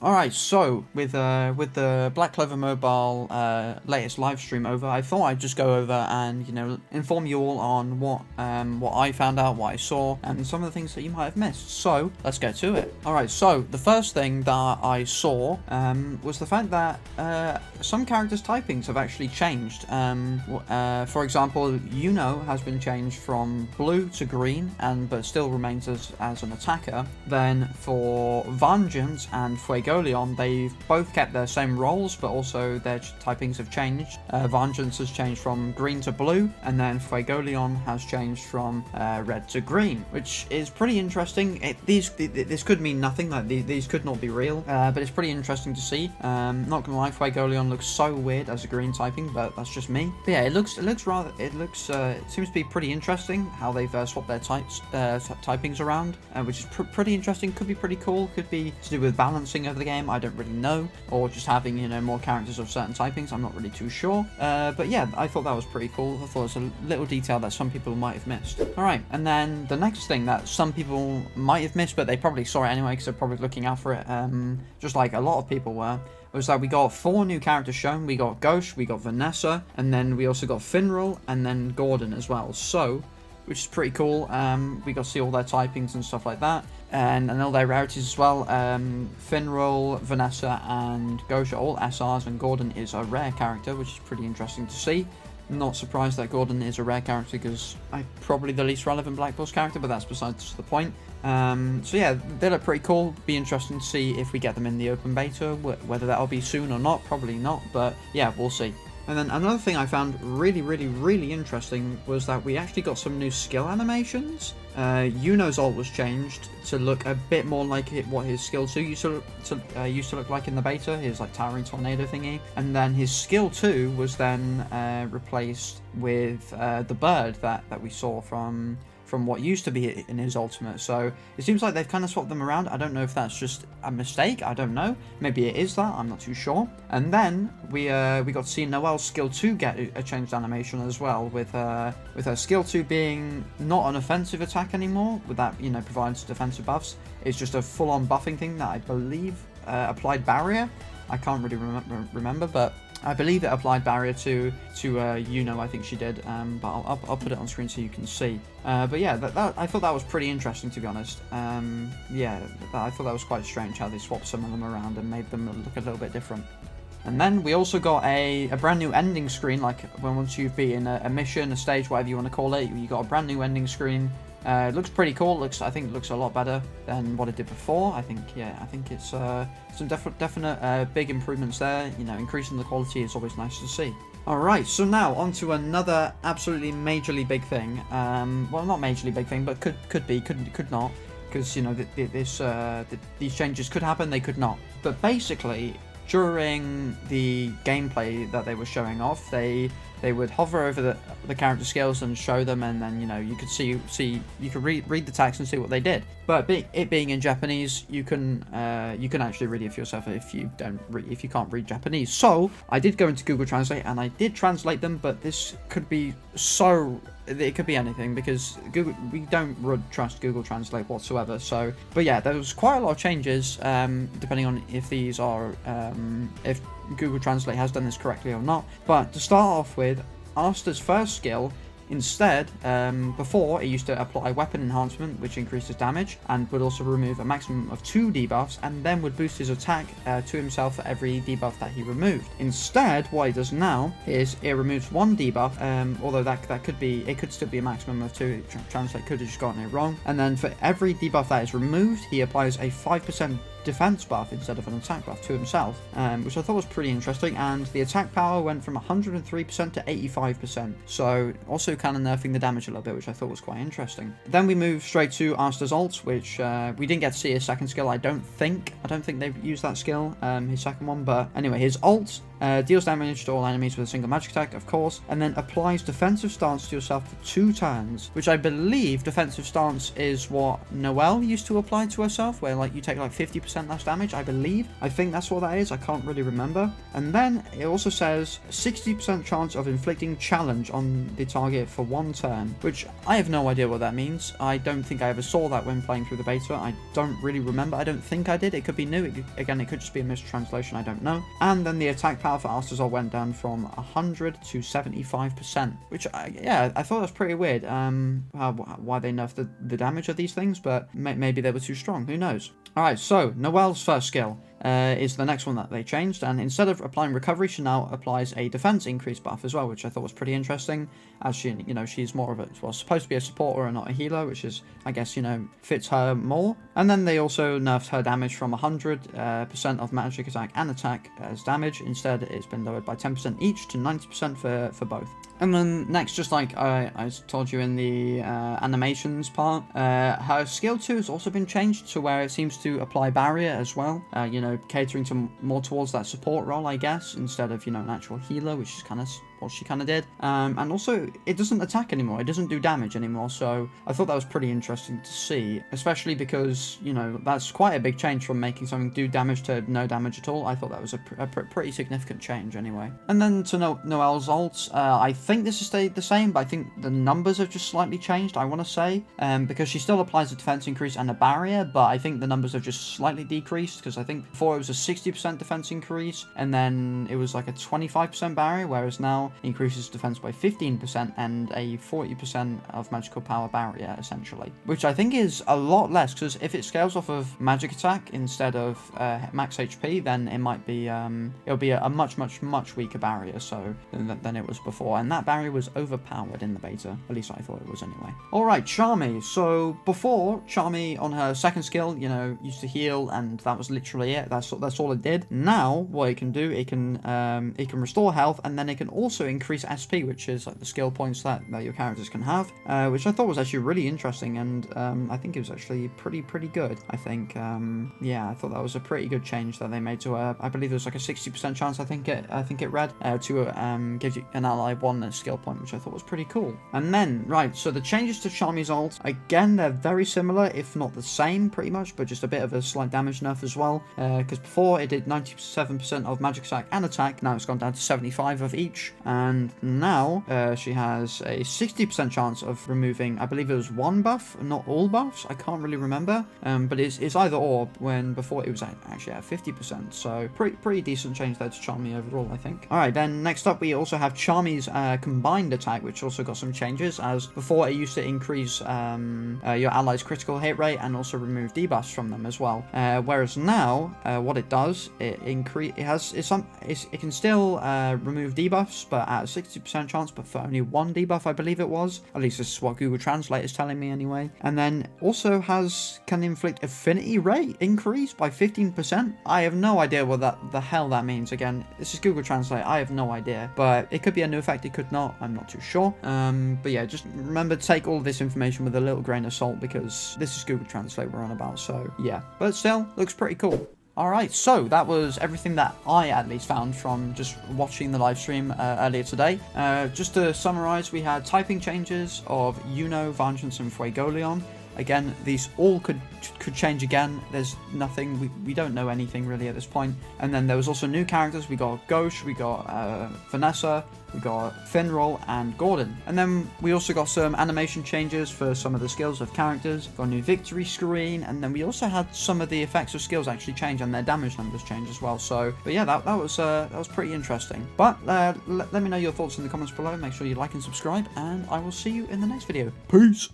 Alright, so with the Black Clover Mobile latest live stream over, I thought I'd just go over and, inform you all on what I found out, what I saw, and some of the things that you might have missed. So, let's get to it. Alright, so the first thing that I saw was the fact that some characters' typings have actually changed. For example, has been changed from blue to green, but still remains as an attacker. Then for Vengeance and Fuego, they've both kept their same roles, but also their typings have changed. Vengeance has changed from green to blue, and then Fuegoleon has changed from red to green, which is pretty interesting. This could mean nothing, like these could not be real, but it's pretty interesting to see. Not gonna lie, Fuegoleon looks so weird as a green typing, but that's just me. But yeah, it seems to be pretty interesting how they've swapped their typings around, which is pretty interesting. Could be pretty cool. Could be to do with balancing of the game, I don't really know, or just having more characters of certain typings. I'm not really too sure, but yeah, I thought that was pretty cool. I thought it was a little detail that some people might have missed. Alright, and then the next thing that some people might have missed, but they probably saw it anyway because they're probably looking out for it, just like a lot of people were, was that we got 4 new characters shown. We got Ghost, we got Vanessa, and then we also got Finral, and then Gordon as well. So, which is pretty cool. We got to see all their typings and stuff like that, and all their rarities as well. Finral, Vanessa, and Ghost are all SRs, and Gordon is a rare character, which is pretty interesting to see. Not surprised that Gordon is a rare character because I'm probably the least relevant Black Boss character, but that's besides the point. So yeah, they look pretty cool. Be interesting to see if we get them in the open beta, whether that'll be soon or not. Probably not, but yeah, we'll see. And then another thing I found really interesting was that we actually got some new skill animations. Yuno's ult was changed to look a bit more like what his skill 2 used to look like in the beta, his like towering tornado thingy. And then his skill 2 was then replaced with the bird that we saw from what used to be in his ultimate. So it seems like they've kind of swapped them around. I don't know if that's just a mistake. I don't know. Maybe it is that. I'm not too sure. And then we got to see Noelle's skill 2 get a changed animation as well, with her skill 2 being not an offensive attack anymore, with that provides defensive buffs. It's just a full-on buffing thing that I believe applied barrier. I can't really remember, but I believe it applied barrier to I think she did, but I'll put it on screen so you can see. But yeah, I thought that was pretty interesting, to be honest. Yeah, I thought that was quite strange how they swapped some of them around and made them look a little bit different. And then we also got a brand new ending screen, like once you've beaten a mission, a stage, whatever you want to call it, you got a brand new ending screen. It looks pretty cool. I think it looks a lot better than what it did before. I think it's some definite big improvements there. Increasing the quality is always nice to see. Alright, so now on to another absolutely majorly big thing. Well, not majorly big thing, but could be, could not. Because, these changes could happen, they could not. But basically, during the gameplay that they were showing off, they would hover over the character skills and show them, and then you could you could read the text and see what they did. But it being in Japanese, you can actually read it for yourself if you can't read Japanese. So I did go into Google Translate and I did translate them, but this could be it could be anything, because we don't trust Google Translate whatsoever. So, but yeah, there was quite a lot of changes, depending on if these are if Google Translate has done this correctly or not. But to start off with, Asta's first skill, instead, before it used to apply weapon enhancement, which increases damage and would also remove a maximum of 2 debuffs, and then would boost his attack to himself for every debuff that he removed. Instead, what he does now is it removes 1 debuff, although it could still be a maximum of 2. Translate could have just gotten it wrong. And then for every debuff that is removed, he applies a 5% defense buff instead of an attack buff to himself, which I thought was pretty interesting. And the attack power went from 103% to 85%, so also kind of nerfing the damage a little bit, which I thought was quite interesting. Then we move straight to Asta's ult, which we didn't get to see his second skill. I don't think they've used that skill, his second one, but anyway, his ult deals damage to all enemies with a single magic attack, of course, and then applies defensive stance to yourself for 2 turns, which I believe defensive stance is what Noelle used to apply to herself, where like you take like 50% 20% less damage, I believe. I think that's what that is. I can't really remember. And then it also says 60% chance of inflicting challenge on the target for 1 turn, which I have no idea what that means. I don't think I ever saw that when playing through the beta. I don't really remember. I don't think I did. It could be new. Again, it could just be a mistranslation. I don't know. And then the attack power for Astazol went down from 100 to 75%, which yeah, I thought that was pretty weird. Why they nerfed the damage of these things, but maybe they were too strong. Who knows? All right, so Noelle's first skill is the next one that they changed, and instead of applying recovery, she now applies a defense increase buff as well, which I thought was pretty interesting, as she, she's more of a, well, supposed to be a supporter and not a healer, which is, I guess, fits her more. And then they also nerfed her damage from 100% of magic attack and attack as damage. Instead, it's been lowered by 10% each to 90% for both. And then next, just like I told you in the animations part, her skill 2 has also been changed to where it seems to apply barrier as well, catering to more towards that support role, I guess, instead of, an actual healer, which is kind of what she kind of did. And also, it doesn't attack anymore. It doesn't do damage anymore. So I thought that was pretty interesting to see, especially because, that's quite a big change from making something do damage to no damage at all. I thought that was a pretty significant change anyway. And then to Noelle's ult, I think this has stayed the same, but I think the numbers have just slightly changed, I want to say, because she still applies a defense increase and a barrier, but I think the numbers have just slightly decreased, because I think before it was a 60% defense increase, and then it was like a 25% barrier, whereas now increases defense by 15% and a 40% of magical power barrier, essentially, which I think is a lot less, because if it scales off of magic attack instead of max HP, then it might be it'll be a much weaker barrier than it was before, and that barrier was overpowered in the beta. At least I thought it was anyway. Alright, Charmy. So before, Charmy on her second skill, used to heal, and that was literally it. That's all it did. Now what it can do, it can restore health, and then it can also increase SP, which is like the skill points that your characters can have, which I thought was actually really interesting, and I think it was actually pretty good. I think yeah, I thought that was a pretty good change that they made to her. I believe there was like a 60% chance, I think it read, to give you an ally one skill point, which I thought was pretty cool. And then, right, so the changes to Charmy's ult, again, they're very similar, if not the same, pretty much, but just a bit of a slight damage nerf as well, because before it did 97% of magic attack and attack, now it's gone down to 75 of each, and now she has a 60% chance of removing, I believe it was one buff, not all buffs, I can't really remember, but it's either or, when before it was actually at 50%, so pretty decent change there to Charmy overall, I think. Alright, then next up we also have Charmy's combined attack, which also got some changes, as before it used to increase your allies' critical hit rate and also remove debuffs from them as well, whereas now what it does, it can still remove debuffs, but at a 60% chance, but for only one debuff, I believe it was. At least this is what Google Translate is telling me anyway. And then also can inflict affinity rate increase by 15%. I have no idea what the hell that means. Again, this is Google Translate. I have no idea, but it could be a new effect. It could not. I'm not too sure. But yeah, just remember to take all of this information with a little grain of salt, because this is Google Translate we're on about. So yeah, but still looks pretty cool. Alright, so that was everything that I at least found from just watching the live stream earlier today. Just to summarize, we had typing changes of Yuno, Vengeance, and Fuegoleon. Again, these all could change again. There's nothing, we don't know anything really at this point. And then there was also new characters. We got Gauche, we got Vanessa, we got Finral, and Gordon. And then we also got some animation changes for some of the skills of characters. Got a new victory screen, and then we also had some of the effects of skills actually change and their damage numbers change as well. So, but yeah, that was pretty interesting. But let me know your thoughts in the comments below. Make sure you like and subscribe, and I will see you in the next video. Peace!